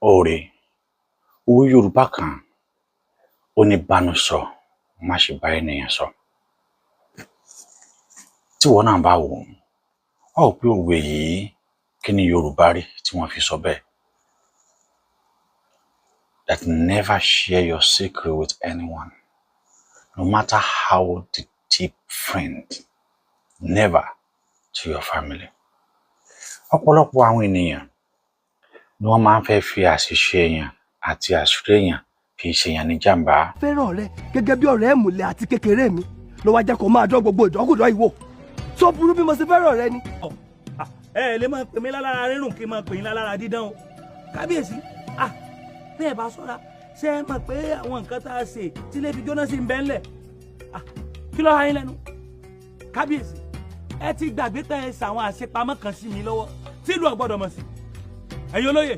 Òrè, òwe Yorùbá kan ó ní bánu sọ, má ṣe bá ènìyàn sọ. Tí wọ́n náà bá wò ó pé òwe yìí kí ni Yorùbá rí tí wọ́n fi sọ bẹ́ẹ̀. That never share your secret with anyone, no matter how the deep friend, never to your family. Ọ̀pọ̀lọpọ̀ àwọn ènìyàn ni wọ́n máa ń fẹ́ fi àṣìṣe èèyàn àti àṣírí èèyàn fi ṣe èèyàn ní jàǹbá. Fẹ́ràn rẹ gẹ́gẹ́ bí ọ̀rẹ́ ìmùlẹ̀ àti kékeré mi ló wá jẹ́ kó máa dán gbogbo ìdọ́kùdọ́ ìwò. Sọ burú bí mo ṣe fẹ́ràn rẹ ni. Ẹ lè máa pè mí lálára rírùn kí n máa pè yín lálára dídán o. Kábíyèsí, bẹ́ẹ̀ bá ṣọ́ra ṣé ẹ mọ̀ pé àwọn nǹkan tá a ṣe tí lè fi jóná sí ń bẹ́ ńlẹ̀. Kí ló ha yín lẹ́nu? Kábíyèsí, ẹ ti gbàgbé pé ẹ ṣàwọn àṣepamọ́ kan sí mi lọ́wọ́ tí ìlú ò gbọ́dọ̀ mọ̀ sí. Ẹ̀yin olóyè,